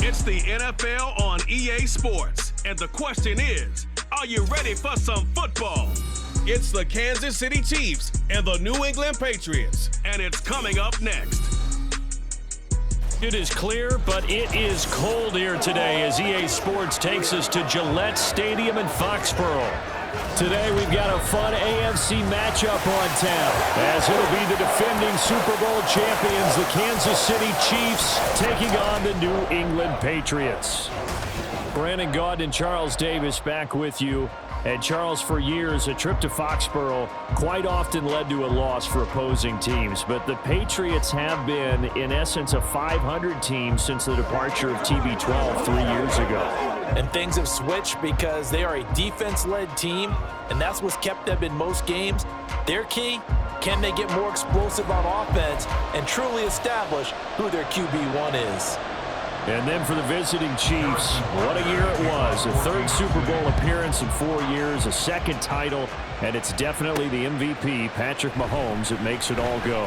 It's the NFL on EA Sports, and the question is, are you ready for some football? It's the Kansas City Chiefs and the New England Patriots, and it's coming up next. It is clear, but it is cold here today as EA Sports takes us to Gillette Stadium in Foxborough. Today we've got a fun AFC matchup on tap, as it'll be the defending Super Bowl champions, the Kansas City Chiefs, taking on the New England Patriots. Brandon Gaudin and Charles Davis back with you. And Charles, for years, a trip to Foxborough quite often led to a loss for opposing teams. But the Patriots have been, in essence, a 500 team since the departure of TB12 3 years ago. And things have switched because they are a defense-led team, and that's what's kept them in most games. Their key, can they get more explosive on offense and truly establish who their QB1 is? And then for the visiting Chiefs, what a year it was. A third Super Bowl appearance in 4 years, a second title, and it's definitely the MVP, Patrick Mahomes, that makes it all go.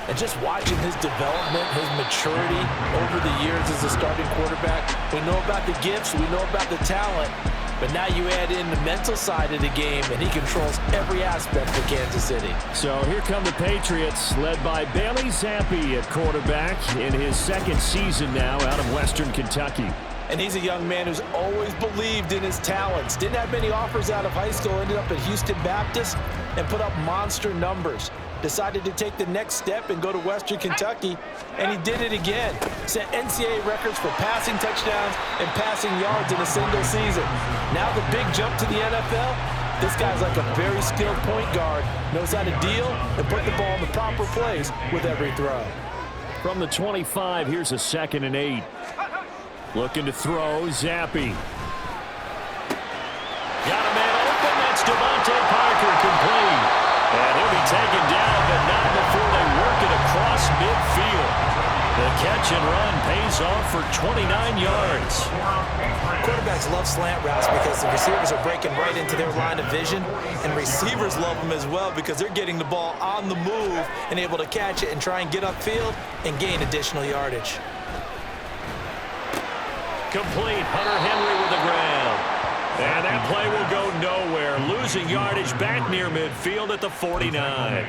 And just watching his development, his maturity over the years as a starting quarterback, we know about the gifts, we know about the talent, but now you add in the mental side of the game, and he controls every aspect of Kansas City. So here come the Patriots, led by Bailey Zappi at quarterback in his second season now out of Western Kentucky. And he's a young man who's always believed in his talents. Didn't have many offers out of high school, ended up at Houston Baptist and put up monster numbers. Decided to take the next step and go to Western Kentucky, and he did it again. Set NCAA records for passing touchdowns and passing yards in a single season. Now the big jump to the NFL, this guy's like a very skilled point guard, knows how to deal and put the ball in the proper place with every throw. From the 25, here's a 2nd and 8. Looking to throw, Zappi. Got a man open, that's Devontae Parker, complete. And he'll be taken down, but not before they work it across midfield. The catch and run pays off for 29 yards. Quarterbacks love slant routes because the receivers are breaking right into their line of vision, and receivers love them as well because they're getting the ball on the move and able to catch it and try and get upfield and gain additional yardage. Complete, Hunter Henry with the ground. And that play will go nowhere, losing yardage back near midfield at the 49.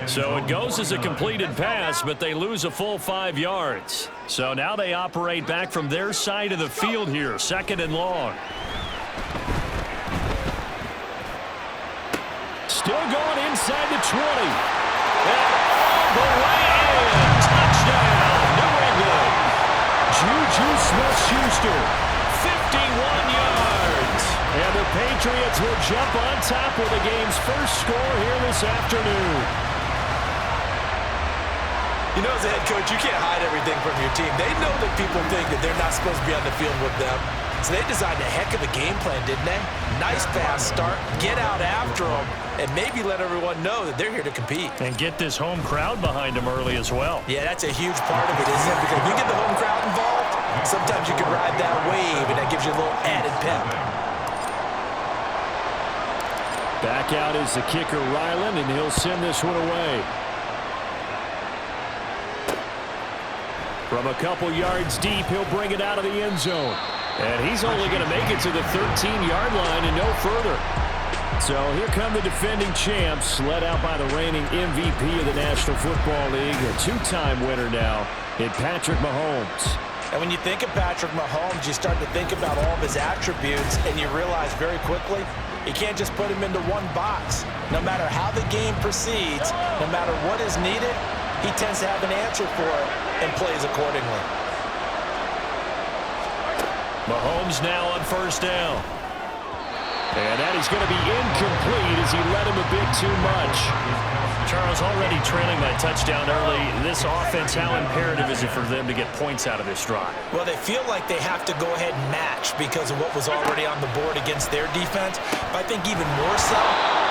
So it goes as a completed pass, but they lose a full 5 yards. So now they operate back from their side of the field here, 2nd and long. Still going inside the 20. And all the way in. Touchdown, New England. Juju Smith-Schuster, 51 yards. And the Patriots will jump on top with the game's first score here this afternoon. You know, as a head coach, you can't hide everything from your team. They know that people think that they're not supposed to be on the field with them. So they designed a heck of a game plan, didn't they? Nice fast start, get out after them, and maybe let everyone know that they're here to compete. And get this home crowd behind them early as well. Yeah, that's a huge part of it, isn't it? Because you get the home crowd involved, sometimes you can ride that wave, and that gives you a little added pep. Back out is the kicker, Ryland, and he'll send this one away. From a couple yards deep, he'll bring it out of the end zone. And he's only going to make it to the 13-yard line and no further. So here come the defending champs, led out by the reigning MVP of the National Football League, a two-time winner now in Patrick Mahomes. And when you think of Patrick Mahomes, you start to think about all of his attributes, and you realize very quickly, you can't just put him into one box. No matter how the game proceeds, no matter what is needed, he tends to have an answer for it and plays accordingly. Mahomes now on 1st down. And that is going to be incomplete as he led him a bit too much. Charles, already trailing by touchdown early. This offense, how imperative is it for them to get points out of this drive? Well, they feel like they have to go ahead and match because of what was already on the board against their defense. But I think even more so,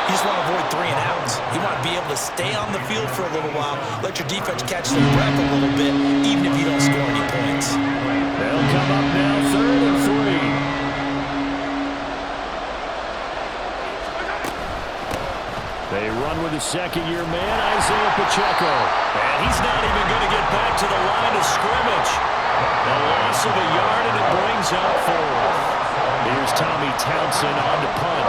you just want to avoid 3 and outs. You want to be able to stay on the field for a little while, let your defense catch their breath a little bit, even if you don't score any points. They'll come up now 3rd and 3. They run with the second-year man, Isaiah Pacheco. And he's not even going to get back to the line of scrimmage. A loss of a yard, and it brings up 4th. Here's Tommy Townsend on to punt.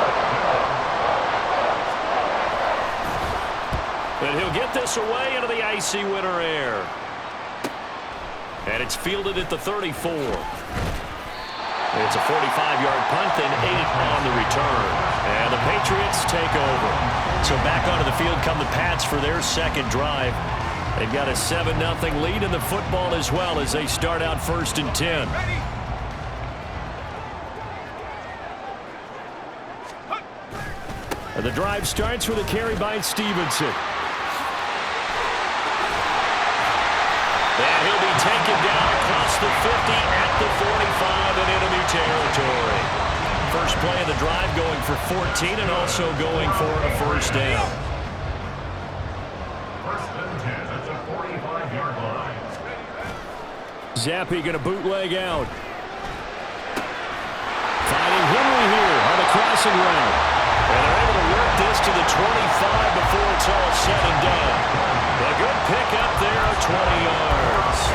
And he'll get this away into the icy winter air. And it's fielded at the 34. It's a 45-yard punt, then 8 on the return. And the Patriots take over. So back onto the field come the Pats for their second drive. They've got a 7-0 lead in the football as well as they start out 1st and 10. The drive starts with a carry by Stevenson. And he'll be taken down across the 50 at the 45 in enemy territory. First play of the drive going for 14 and also going for a first down. First and 10 at the 45-yard line. Zappi going to bootleg out. Finding Henry here on the crossing route. And they're able to work this to the 25 before it's all said and done. A good pick up there, 20 yards.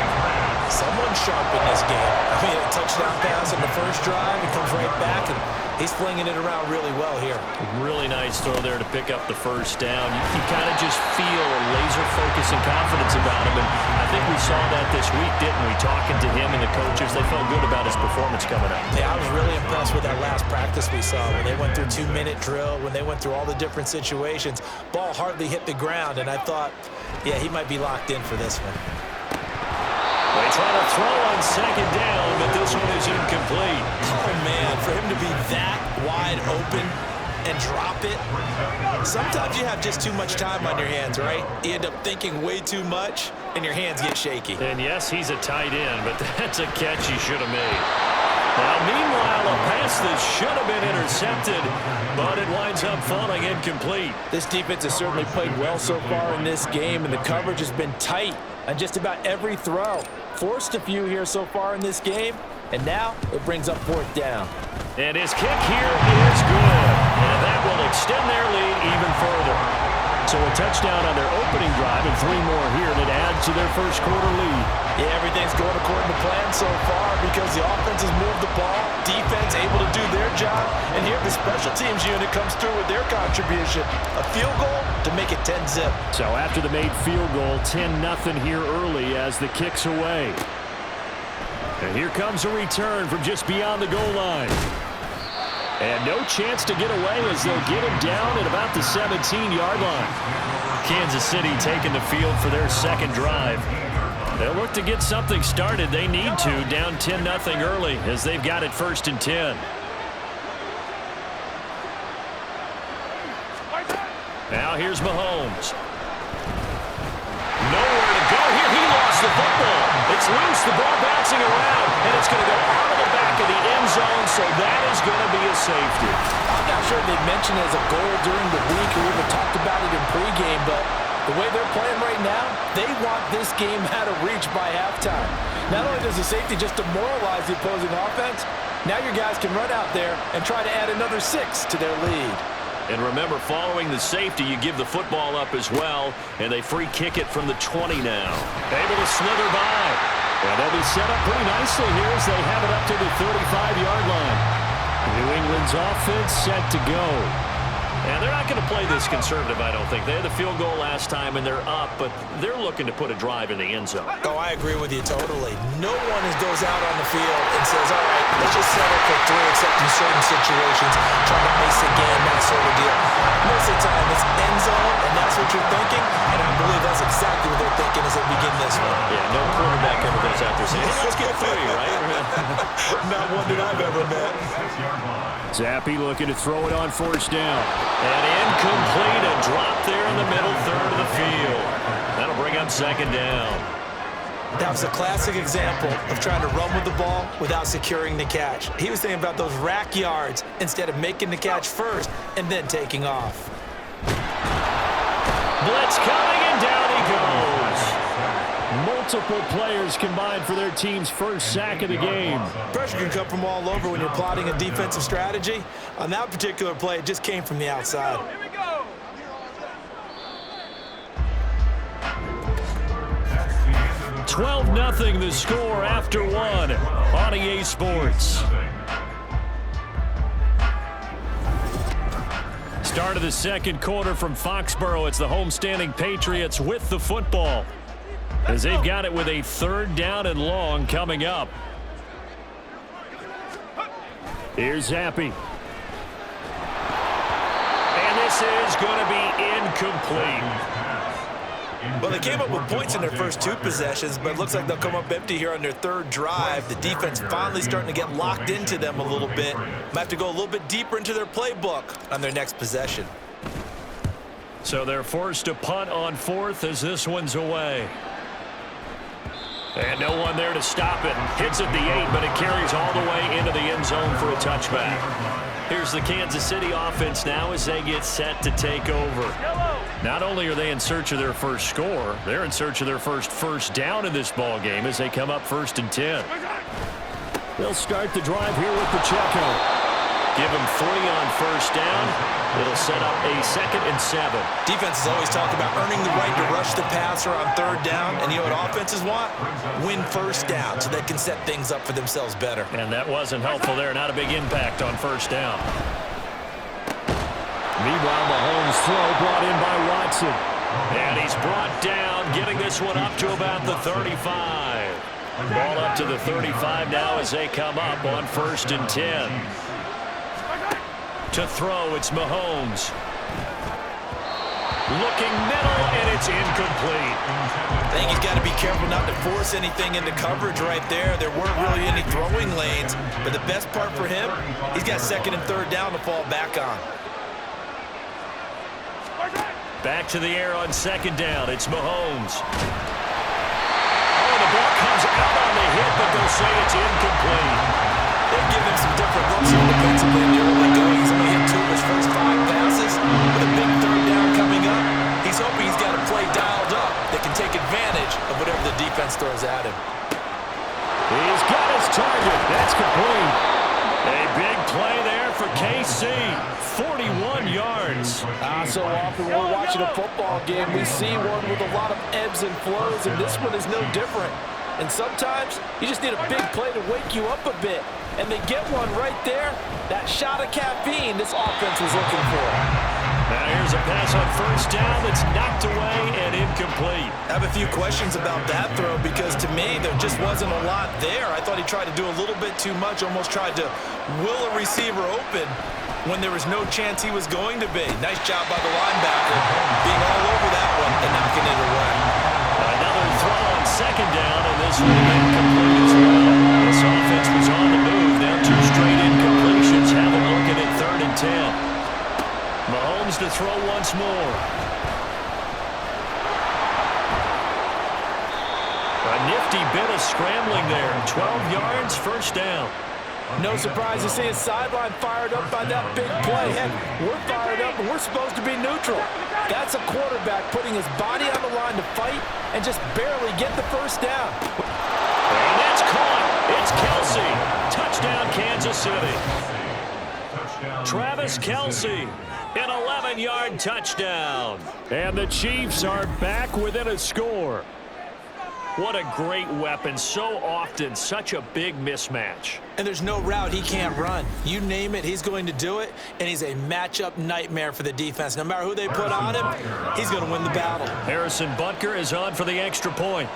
Someone sharp in this game. I mean, a touchdown pass in the first drive. He comes right back, and he's flinging it around really well here. Really nice throw there to pick up the first down. You kind of just feel a laser focus and confidence about him, and I think we saw that this week, didn't we? Talking to him and the coaches, they felt good about his performance coming up. Yeah, I was really impressed with that last practice we saw when they went through 2-minute drill, when they went through all the different situations. Ball hardly hit the ground, and I thought, yeah, he might be locked in for this one. They try to throw on second down, but this one is incomplete. Oh, man, for him to be that wide open and drop it. Sometimes you have just too much time on your hands, right? You end up thinking way too much, and your hands get shaky. And yes, he's a tight end, but that's a catch he should have made. Now, meanwhile, a pass that should have been intercepted, but it winds up falling incomplete. This defense has certainly played well so far in this game, and the coverage has been tight on just about every throw. Forced a few here so far in this game, and now it brings up 4th down. And his kick here is good, and that will extend their lead even further. So a touchdown on their opening drive and 3 more here, and it adds to their first quarter lead. Yeah, everything's going according to plan so far because the offense has moved the ball, defense able to do their job, and here the special teams unit comes through with their contribution. A field goal to make it 10-zip. So after the made field goal, 10-0 here early as the kick's away. And here comes a return from just beyond the goal line. And no chance to get away as they'll get him down at about the 17-yard line. Kansas City taking the field for their second drive. They'll look to get something started. They need to, down 10-0 early as they've got it 1st and 10. Now here's Mahomes. Nowhere to go here. He lost the football. It's loose. The ball bouncing around, and it's going to go out of the back of the end zone, so that is going to be a safety. I'm not sure they mentioned it as a goal during the week or even talked about it in pregame, but the way they're playing right now, they want this game out of reach by halftime. Not only does the safety just demoralize the opposing offense, now your guys can run out there and try to add another 6 to their lead. And remember, following the safety, you give the football up as well, and they free kick it from the 20 now. Able to slither by. And they'll be set up pretty nicely here as they have it up to the 35-yard line. New England's offense set to go. And they're not going to play this conservative, I don't think. They had the field goal last time, and they're up, but they're looking to put a drive in the end zone. Oh, I agree with you totally. No one goes out on the field and says, all right, let's just settle for 3, except in certain situations, trying to miss again, that sort of deal. Most of the time, it's end zone, and that's what you're thinking, and I believe that's exactly what they're thinking as they begin this one. Yeah, no quarterback ever goes out there saying, hey, let's get 3, right? Not one that I've ever met. Zappi looking to throw it on 1st down. And incomplete, a drop there in the middle third of the field. That'll bring up 2nd down. That was a classic example of trying to run with the ball without securing the catch. He was thinking about those rack yards instead of making the catch first and then taking off. Blitz coming, and down he goes. Multiple players combined for their team's first sack of the game. Pressure can come from all over when you're plotting a defensive strategy. On that particular play, it just came from the outside. Here we go. 12 12-0 the score after one on EA Sports. Start of the second quarter from Foxborough. It's the homestanding Patriots with the football, as they've got it with a 3rd down and long coming up. Here's Zappi. And this is going to be incomplete. Well, they came up with points in their first 2 possessions, but it looks like they'll come up empty here on their 3rd drive. The defense finally starting to get locked into them a little bit. Might have to go a little bit deeper into their playbook on their next possession. So they're forced to punt on 4th as this one's away. And no one there to stop it. Hits at the 8, but it carries all the way into the end zone for a touchback. Here's the Kansas City offense now as they get set to take over. Not only are they in search of their first score, they're in search of their first down in this ball game as they come up 1st and 10. They'll start the drive here with Pacheco. Give him 3 on 1st down. It'll set up a 2nd and 7. Defenses always talk about earning the right to rush the passer on 3rd down. And you know what offenses want? Win 1st down so they can set things up for themselves better. And that wasn't helpful there. Not a big impact on 1st down. Meanwhile, Mahomes' throw brought in by Watson. And he's brought down, getting this one up to about the 35. Ball up to the 35 now as they come up on 1st and 10. To throw, it's Mahomes. Looking middle, and it's incomplete. I think he's got to be careful not to force anything into coverage right there. There weren't really any throwing lanes, but the best part for him, he's got 2nd and 3rd down to fall back on. Back to the air on 2nd down. It's Mahomes. Oh, the ball comes out on the hit, but they'll say it's incomplete. They've given him some different looks here defensively in the early going. He's only hit 2 of his first 5 passes. With a big 3rd down coming up, he's hoping he's got a play dialed up that can take advantage of whatever the defense throws at him. He's got his target. That's complete. A big play there for KC. 41 yards. So often when we're watching a football game, we see one with a lot of ebbs and flows, and this one is no different. And sometimes you just need a big play to wake you up a bit. And they get one right there. That shot of caffeine this offense was looking for. Now here's a pass on 1st down that's knocked away and incomplete. I have a few questions about that throw because to me there just wasn't a lot there. I thought he tried to do a little bit too much, almost tried to will a receiver open when there was no chance he was going to be. Nice job by the linebacker being all over that one and knocking it away. Another throw on 2nd down, and this one incomplete as well. This offense was on the move. Now 2 straight incompletions. Have a look at it 3rd and 10. Mahomes to throw once more. A nifty bit of scrambling there. 12 yards, 1st down. No surprise to see his sideline fired up by that big play. Heck, we're fired up and we're supposed to be neutral. That's a quarterback putting his body on the line to fight and just barely get the 1st down. And that's caught. It's Kelce. Touchdown, Kansas City. Travis Kelce. An 11-yard touchdown. And the Chiefs are back within a score. What a great weapon. So often, such a big mismatch. And there's no route he can't run. You name it, he's going to do it. And he's a matchup nightmare for the defense. No matter who they put on him, he's going to win the battle. Harrison Butker is on for the extra point.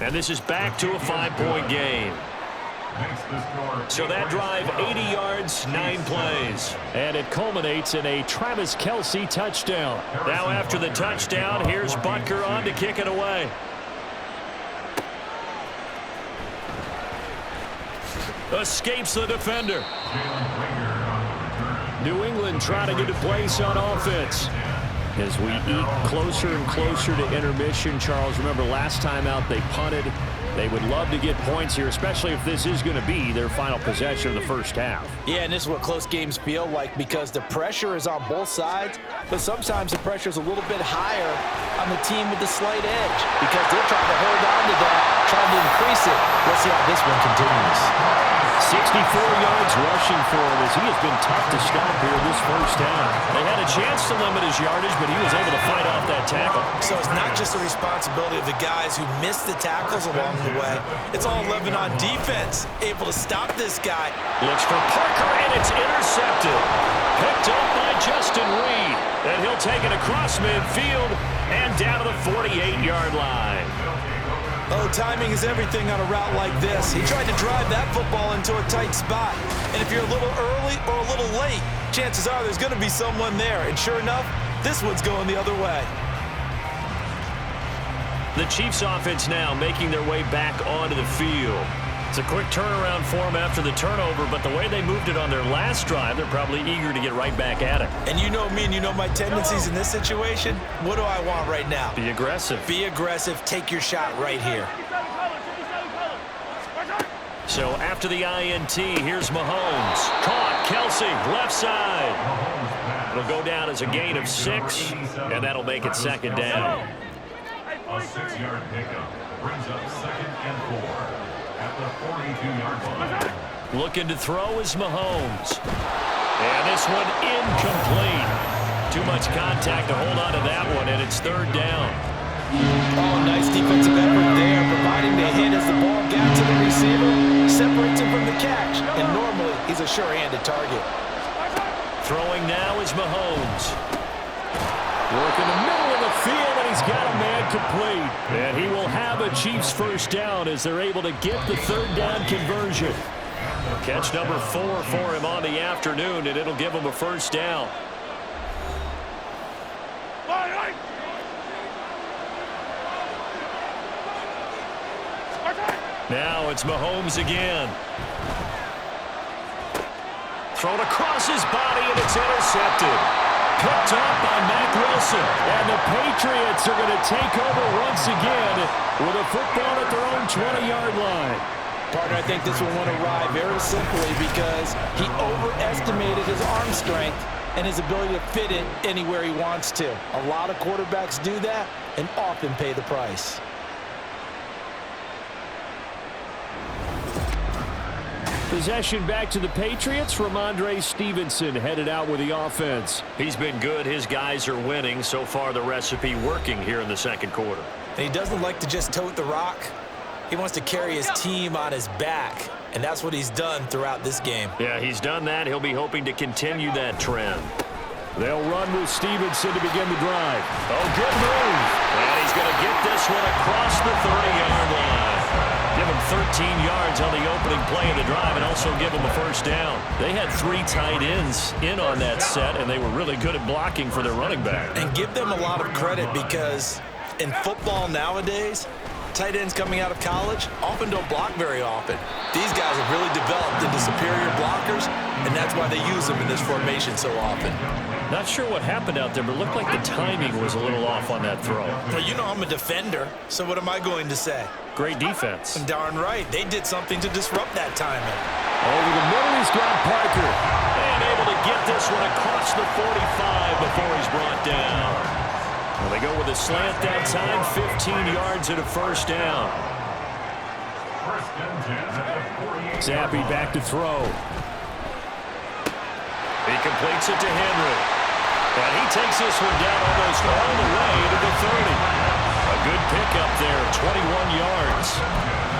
And this is back to a 5-point game. So that drive, 80 yards, 9 plays. And it culminates in a Travis Kelce touchdown. Now after the touchdown, here's Butker on to kick it away. Escapes the defender. New England trying to get a place on offense. As we eat closer and closer to intermission, Charles, remember last time out they punted. They would love to get points here, especially if this is going to be their final possession of the first half. Yeah, and this is what close games feel like because the pressure is on both sides, but sometimes the pressure is a little bit higher on the team with the slight edge because they're trying to hold on to that, trying to increase it. Let's see how this one continues. 64 yards rushing for him as he has been tough to stop here this first down. They had a chance to limit his yardage, but he was able to fight off that tackle. So it's not just the responsibility of the guys who missed the tackles along the way. It's all 11 on defense, able to stop this guy. Looks for Parker, and it's intercepted. Picked up by Justin Reed. And he'll take it across midfield and down to the 48-yard line. Oh, timing is everything on a route like this. He tried to drive that football into a tight spot. And if you're a little early or a little late, chances are there's going to be someone there. And sure enough, this one's going the other way. The Chiefs offense now making their way back onto the field. It's a quick turnaround for them after the turnover, but the way they moved it on their last drive, they're probably eager to get right back at it. And you know me and you know my tendencies in this situation. What do I want right now? Be aggressive. Be aggressive. Take your shot right here. So after the INT, here's Mahomes. Caught, Kelsey, left side. It'll go down as a gain of 6, and that'll make it second down. A 6-yard pickup brings up 2nd and 4 at the 42-yard line. Looking to throw is Mahomes. And this one incomplete. Too much contact to hold on to that one, and it's 3rd down. Oh, nice defensive effort there, providing the hit as the ball got to the receiver, separates him from the catch, and normally he's a sure-handed target. Throwing now is Mahomes. Work in the middle of the field, and he's got a man complete. And he will have a Chiefs first down as they're able to get the 3rd down conversion. Catch number 4 for him on the afternoon, and it'll give him a first down. Now it's Mahomes again. Thrown across his body, and it's intercepted. Picked up by Mack Wilson. And the Patriots are going to take over once again with a football at their own 20-yard line. Partner, I think this will want to ride very simply because he overestimated his arm strength and his ability to fit it anywhere he wants to. A lot of quarterbacks do that and often pay the price. Possession back to the Patriots. Ramondre Stevenson headed out with the offense. He's been good. His guys are winning. So far, the recipe working here in the second quarter. And he doesn't like to just tote the rock. He wants to carry his team on his back, and that's what he's done throughout this game. Yeah, he's done that. He'll be hoping to continue that trend. They'll run with Stevenson to begin the drive. Oh, good move. And he's going to get this one across the 30-yard line. Give him 13 yards on the opening play of the drive and also give him a first down. They had 3 tight ends in on that set, and they were really good at blocking for their running back. And give them a lot of credit because in football nowadays, tight ends coming out of college often don't block very often. These guys have really developed into superior blockers, and that's why they use them in this formation so often. Not sure what happened out there, but it looked like the timing was a little off on that throw. Well, you know I'm a defender, so what am I going to say? Great defense. Darn right. They did something to disrupt that timing. Over the middle, he's got Parker. And able to get this one across the 45 before he's brought down. Well, they go with a slant that time, 15 yards and a first down. Zappi back to throw. He completes it to Henry. And he takes this one down almost all the way to the 30. A good pickup there, 21 yards.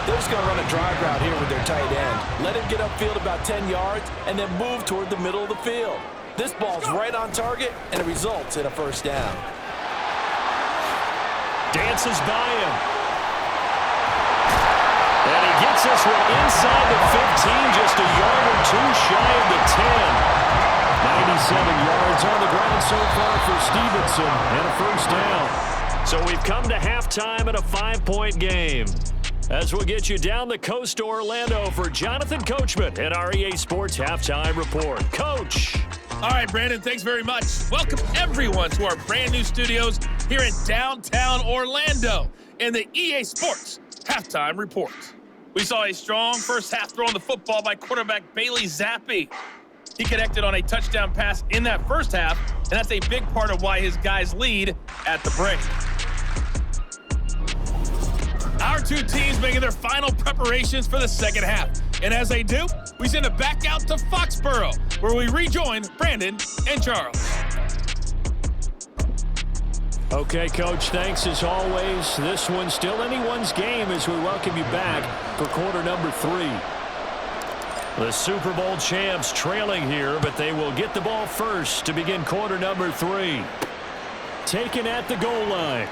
They're just going to run a drive route here with their tight end. Let him get upfield about 10 yards and then move toward the middle of the field. This ball's right on target, and it results in a first down. Dances by him. And he gets this one inside the 15, just a yard or 2 shy of the 10. 97 yards on the ground so far for Stevenson, and a first down. So we've come to halftime in a 5-point game. As we'll get you down the coast to Orlando for Jonathan Coachman at our EA Sports Halftime Report. Coach. All right, Brandon, thanks very much. Welcome, everyone, to our brand-new studios here in downtown Orlando in the EA Sports Halftime Report. We saw a strong first half throwing the football by quarterback Bailey Zappi. He connected on a touchdown pass in that first half, and that's a big part of why his guys lead at the break. Our two teams making their final preparations for the second half. And as they do, we send it back out to Foxborough, where we rejoin Brandon and Charles. Okay, Coach, thanks as always. This one's still anyone's game as we welcome you back for quarter number 3. The Super Bowl champs trailing here, but they will get the ball first to begin quarter number 3. Taken at the goal line.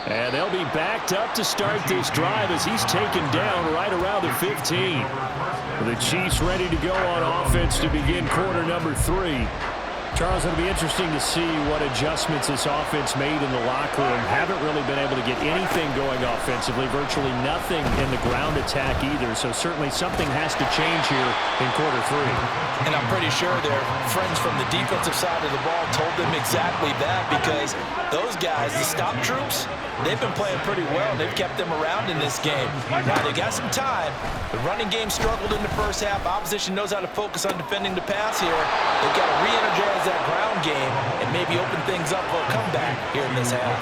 And they'll be backed up to start this drive as he's taken down right around the 15. The Chiefs ready to go on offense to begin quarter number 3. Charles, it'll be interesting to see what adjustments this offense made in the locker room. Haven't really been able to get anything going offensively, virtually nothing in the ground attack either. So certainly something has to change here in quarter 3. And I'm pretty sure their friends from the defensive side of the ball told them exactly that, because those guys, the stop troops, they've been playing pretty well. They've kept them around in this game. Now they got some time. The running game struggled in the first half. Opposition knows how to focus on defending the pass here. They've got to re-energize that ground game and maybe open things up for a comeback here in this half.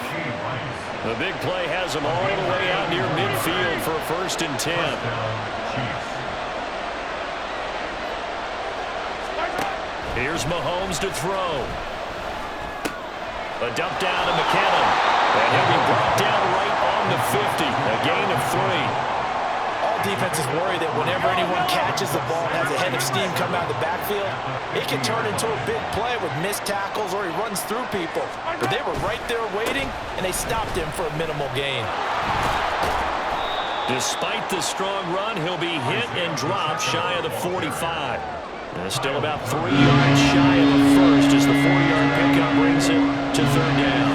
The big play has them all the way out near midfield for a 1st and 10. Here's Mahomes to throw. A dump down to McKinnon. And he'll be brought down right on the 50. A gain of 3. All defenses worry that whenever anyone catches the ball and has a head of steam come out of the backfield, it can turn into a big play with missed tackles or he runs through people. But they were right there waiting, and they stopped him for a minimal gain. Despite the strong run, he'll be hit and dropped shy of the 45. And still about 3 yards shy of the first as the 4-yard pickup brings it to 3rd down.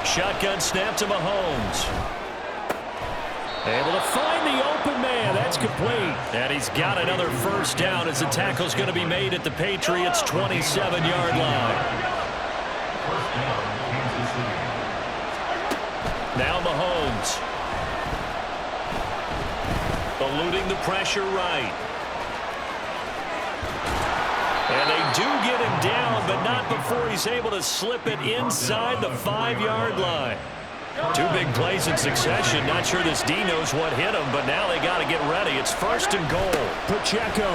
Shotgun snap to Mahomes. Able to find the open man. That's complete. And he's got another 1st down as the tackle's going to be made at the Patriots' 27-yard line. Now Mahomes. Eluding the pressure right. And they do get him down, but not before he's able to slip it inside the 5-yard line. 2 big plays in succession. Not sure this D knows what hit him, but now they got to get ready. It's 1st and goal. Pacheco.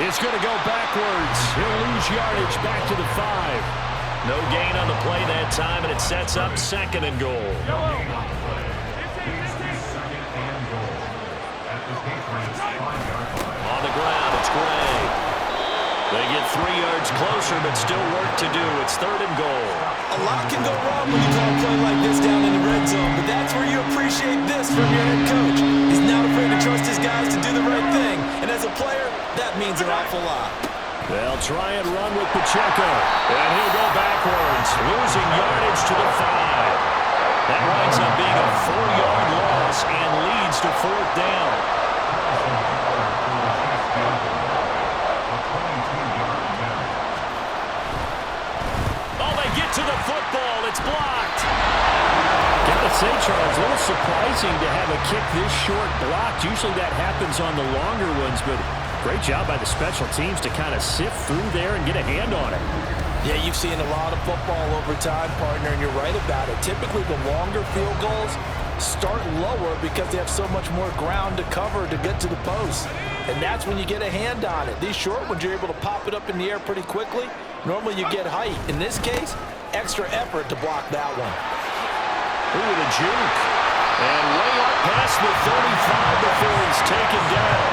It's going to go backwards. He'll lose yardage back to the 5. No gain on the play that time, and it sets up 2nd and goal. On the ground, it's Gray. They get 3 yards closer, but still work to do. It's 3rd and goal. A lot can go wrong when you call a play like this down in the red zone, but that's where you appreciate this from your head coach. He's not afraid to trust his guys to do the right thing, and as a player, that means an awful lot. They'll try and run with Pacheco, and he'll go backwards, losing yardage to the 5. That winds up being a 4-yard loss and leads to 4th down. To the football, it's blocked. Gotta say, Charles, a little surprising to have a kick this short blocked. Usually that happens on the longer ones, but great job by the special teams to kind of sift through there and get a hand on it. Yeah, you've seen a lot of football over time, partner, and you're right about it. Typically, the longer field goals start lower because they have so much more ground to cover to get to the post. And that's when you get a hand on it. These short ones, you're able to pop it up in the air pretty quickly. Normally, you get height. In this case, extra effort to block that one. Ooh, the juke. And way up past the 35 before he's taken down.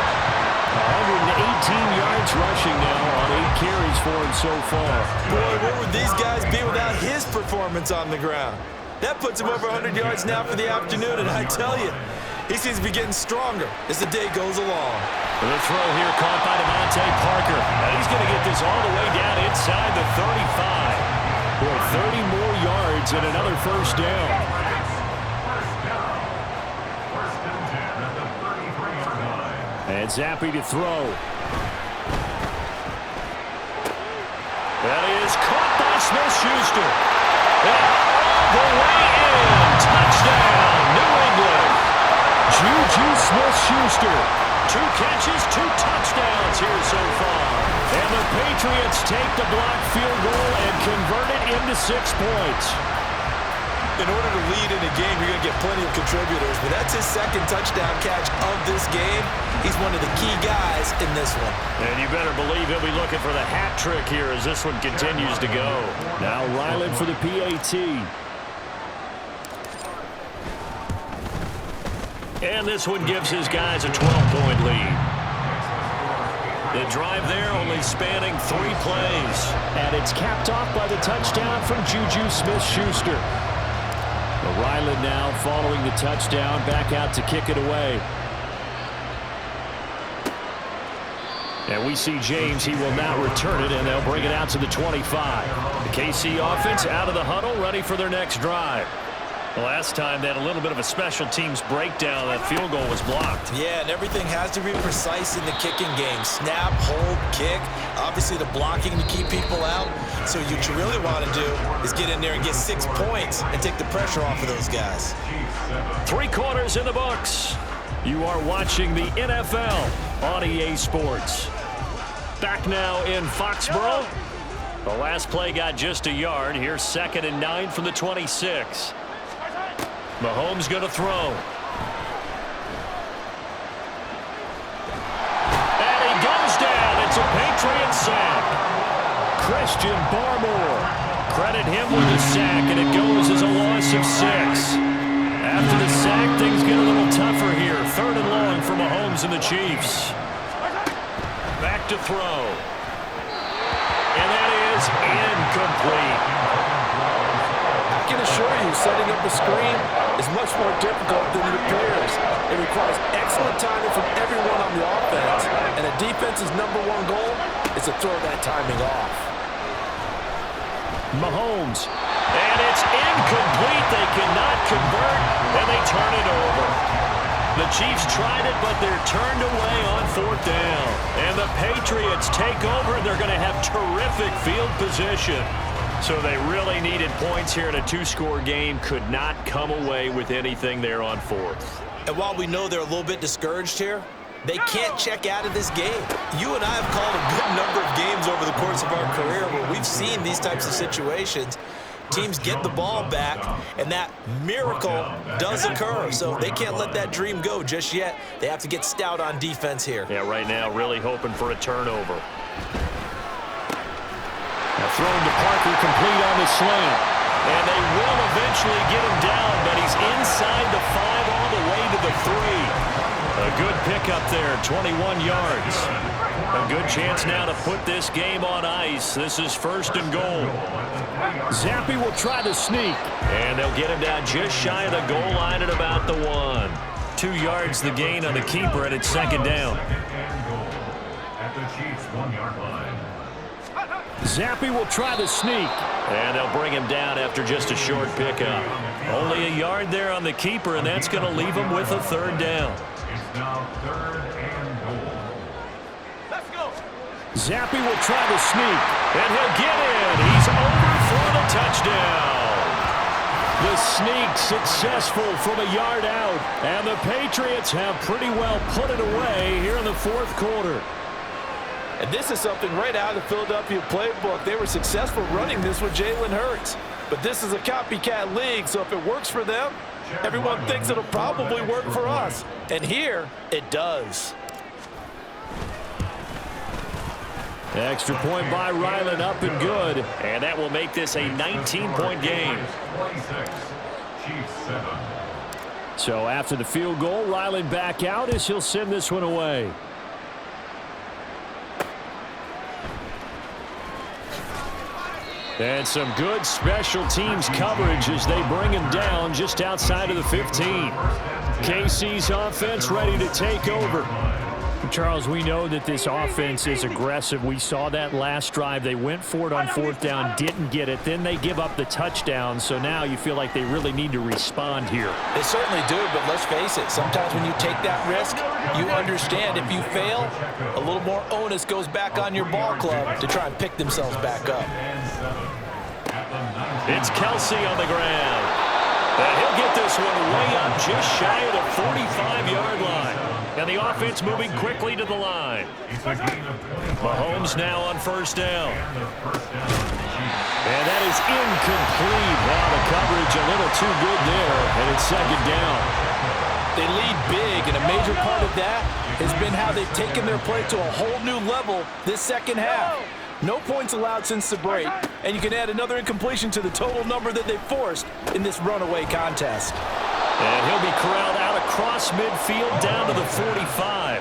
118 yards rushing now on 8 carries for him so far. Boy, where would these guys be without his performance on the ground? That puts him over 100 yards now for the afternoon, and I tell you, he seems to be getting stronger as the day goes along. The throw here caught by Devontae Parker. And he's going to get this all the way down inside the 35. Boy, 30 more yards and another 1st down. And Zappe to throw. That is caught by Smith-Schuster. And all the way in. Touchdown, New England. Juju Smith-Schuster. 2 catches, 2 touchdowns here so far. And the Patriots take the blocked field goal and convert it into 6 points. In order to lead in a game, you're going to get plenty of contributors, but that's his second touchdown catch of this game. He's one of the key guys in this one. And you better believe he'll be looking for the hat trick here as this one continues to go. Now Ryland for the PAT. And this one gives his guys a 12-point lead. The drive there only spanning 3 plays. And it's capped off by the touchdown from Juju Smith-Schuster. Ryland now following the touchdown, back out to kick it away. And we see James, he will now return it, and they'll bring it out to the 25. The KC offense out of the huddle, ready for their next drive. The last time they had a little bit of a special teams breakdown, that field goal was blocked. Yeah, and everything has to be precise in the kicking game. Snap, hold, kick. Obviously the blocking to keep people out. So what you really want to do is get in there and get 6 points and take the pressure off of those guys. 3 quarters in the books. You are watching the NFL on EA Sports. Back now in Foxborough. The last play got just a yard. Here's 2nd and 9 from the 26. Mahomes going to throw. And he goes down. It's a Patriot sack. Christian Barmore. Credit him with the sack, and it goes as a loss of 6. After the sack, things get a little tougher here. 3rd and long for Mahomes and the Chiefs. Back to throw. And that is incomplete. I can assure you, setting up a screen is much more difficult than it appears. It requires excellent timing from everyone on the offense, and a defense's #1 goal is to throw that timing off. Mahomes. And it's incomplete. They cannot convert, and they turn it over. The Chiefs tried it, but they're turned away on 4th down. And the Patriots take over, and they're going to have terrific field position. So they really needed points here in a 2-score game. Could not come away with anything there on 4th. And while we know they're a little bit discouraged here, they can't check out of this game. You and I have called a good number of games over the course of our career where we've seen these types of situations. Teams get the ball back, and that miracle does occur. So they can't let that dream go just yet. They have to get stout on defense here. Yeah, right now really hoping for a turnover. Now thrown to Parker, complete on the slant. And they will eventually get him down, but he's inside the 5 all the way to the 3. A good pickup there, 21 yards. A good chance now to put this game on ice. This is 1st and goal. Zappi will try to sneak. And they'll get him down just shy of the goal line at about the 1. 2 yards the gain on the keeper, and it's 2nd down. At the Chiefs' 1-yard line. Zappi will try to sneak. And they'll bring him down after just a short pickup. Only a yard there on the keeper, and that's going to leave him with a 3rd down. It's now 3rd and goal. Let's go. Zappi will try to sneak, and he'll get in. He's over for the touchdown. The sneak successful from a yard out, and the Patriots have pretty well put it away here in the 4th quarter. And this is something right out of the Philadelphia playbook. They were successful running this with Jalen Hurts. But this is a copycat league, so if it works for them, everyone thinks it'll probably work for us. And here, it does. Extra point by Ryland, up and good. And that will make this a 19-point game. 26, Chiefs 7. So after the field goal, Ryland back out as he'll send this one away. And some good special teams coverage as they bring him down just outside of the 15. KC's offense ready to take over. Charles, we know that this offense is aggressive. We saw that last drive. They went for it on 4th down, didn't get it. Then they give up the touchdown. So now you feel like they really need to respond here. They certainly do, but let's face it. Sometimes when you take that risk, you understand if you fail, a little more onus goes back on your ball club to try and pick themselves back up. It's Kelsey on the ground. And he'll get this one way up just shy of the 45-yard line. And the offense moving quickly to the line. Mahomes now on first down. And that is incomplete. Wow, the coverage a little too good there, and it's second down. They lead big, and a major part of that has been how they've taken their play to a whole new level this second half. No points allowed since the break, and you can add another incompletion to the total number that they forced in this runaway contest. And he'll be corralled out across midfield down to the 45.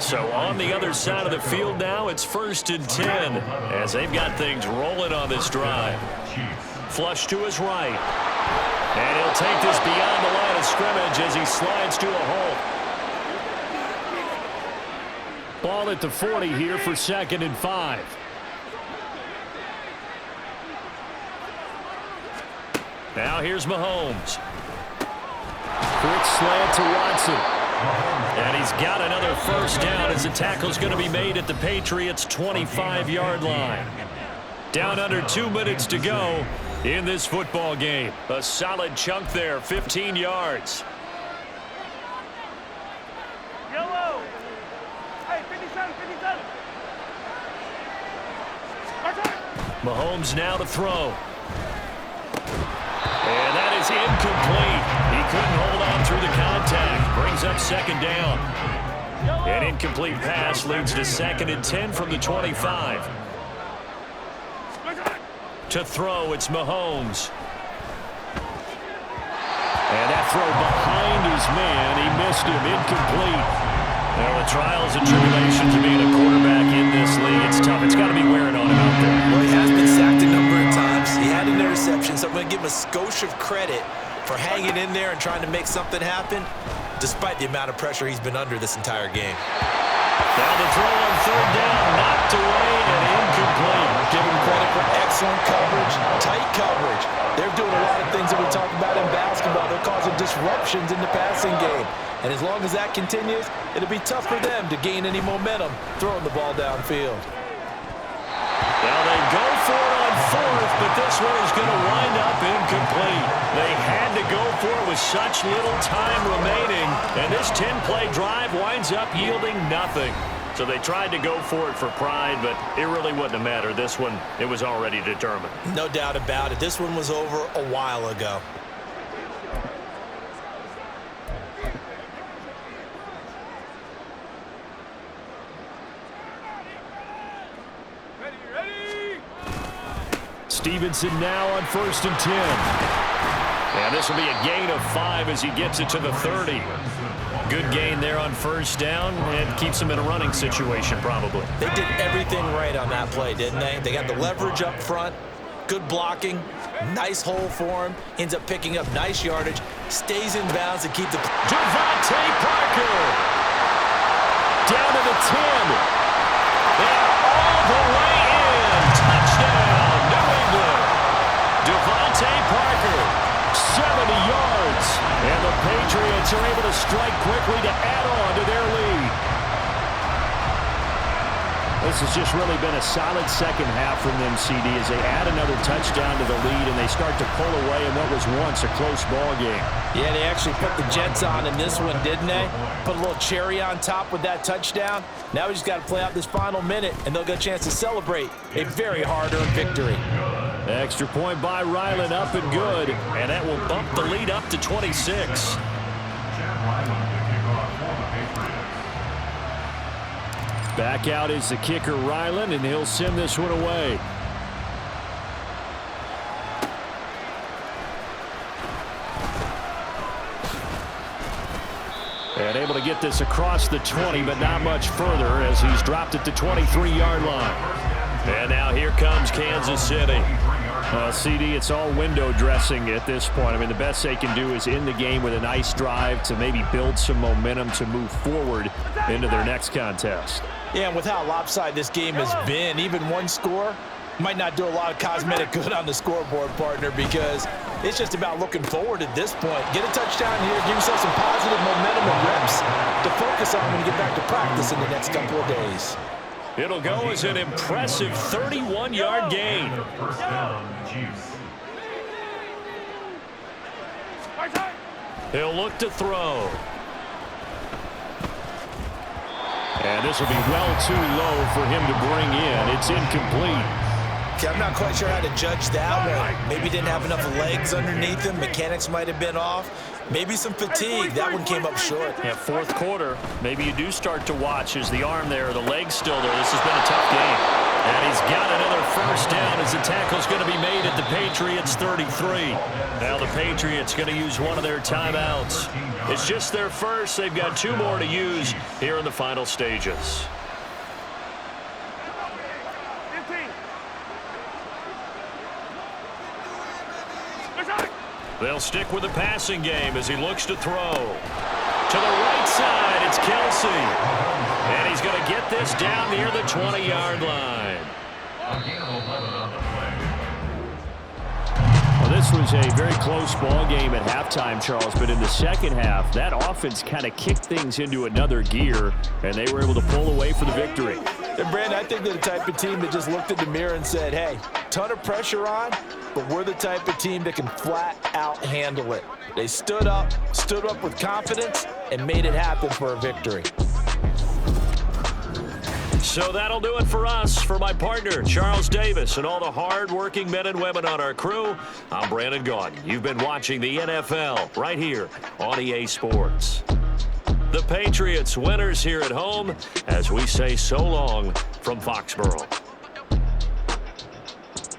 So on the other side of the field now, it's 1st and 10 as they've got things rolling on this drive. Flush to his right. And he'll take this beyond the line of scrimmage as he slides to a halt. Ball at the 40 here for 2nd and 5. Now here's Mahomes. Quick slant to Watson. And he's got another first down as the tackle's going to be made at the Patriots' 25-yard line. Down under 2 minutes to go in this football game. A solid chunk there, 15 yards. Yellow. Hey, 57, 57. Mahomes now to throw. And that is incomplete. He couldn't hold on through the contact. Brings up 2nd down. An incomplete pass leads to 2nd and 10 from the 25. To throw, it's Mahomes. And that throw behind his man. He missed him. Incomplete. Well, the trials and tribulations of being a quarterback in this league, it's tough. It's got to be wearing on him out there. Well, he has been sacked a number of times. He had an interception, so I'm going to give him a skosh of credit for hanging in there and trying to make something happen, despite the amount of pressure he's been under this entire game. Now the throw on 3rd down, knocked away and incomplete. Give him credit for excellent coverage, tight coverage. They're doing a lot of things that we talk about in basketball. They're causing disruptions in the passing game. And as long as that continues, it'll be tough for them to gain any momentum throwing the ball downfield. Now they go for it on 4th, but this one is going to wind up incomplete. They had to go for it with such little time remaining, and this 10-play drive winds up yielding nothing. So they tried to go for it for pride, but it really wouldn't have mattered. This one, it was already determined. No doubt about it. This one was over a while ago. Stevenson now on 1st and 10. And this will be a gain of 5 as he gets it to the 30. Good gain there on 1st down and keeps him in a running situation probably. They did everything right on that play, didn't they? They got the leverage up front, good blocking, nice hole for him, ends up picking up nice yardage, stays in bounds and keep the... Devontae Parker down to the 10. And all the way in. Touchdown, New England. Devontae Parker, 70 yards. And the Patriots are able to strike quickly to add on to their lead. This has just really been a solid second half from them, CD, as they add another touchdown to the lead and they start to pull away in what was once a close ball game. Yeah, they actually put the Jets on in this one, didn't they? Put a little cherry on top with that touchdown. Now we just got to play out this final minute, and they'll get a chance to celebrate a very hard-earned victory. Extra point by Ryland, up and good, and that will bump the lead up to 26. Back out is the kicker, Ryland, and he'll send this one away. And able to get this across the 20, but not much further as he's dropped at the 23-yard line. And now here comes Kansas City. CD, it's all window dressing at this point. I mean, the best they can do is end the game with a nice drive to maybe build some momentum to move forward into their next contest. Yeah, and with how lopsided this game has been, even one score might not do a lot of cosmetic good on the scoreboard, partner, because it's just about looking forward at this point. Get a touchdown here, give yourself some positive momentum and reps to focus on when you get back to practice in the next couple of days. It'll go as an impressive 31-yard gain. He'll look to throw. And this will be well too low for him to bring in. It's incomplete. Okay, I'm not quite sure how to judge that one. Maybe didn't have enough legs underneath him. Mechanics might have been off. Maybe some fatigue. That one came up short. Yeah, fourth quarter, maybe you do start to watch as the arm there, the leg's still there. This has been a tough game. And he's got another first down as the tackle's going to be made at the Patriots 33. Now the Patriots going to use one of their timeouts. It's just their first. They've got 2 more to use here in the final stages. 15. They'll stick with the passing game as he looks to throw. To the right side, it's Kelsey. And he's going to get this down near the 20-yard line. Well, this was a very close ball game at halftime, Charles, but in the second half, that offense kind of kicked things into another gear, and they were able to pull away for the victory. And Brandon, I think they're the type of team that just looked in the mirror and said, hey, ton of pressure on, but we're the type of team that can flat out handle it. They stood up with confidence, and made it happen for a victory. So that'll do it for us. For my partner, Charles Davis, and all the hard-working men and women on our crew, I'm Brandon Gaudin. You've been watching the NFL right here on EA Sports. The Patriots winners here at home as we say so long from Foxborough.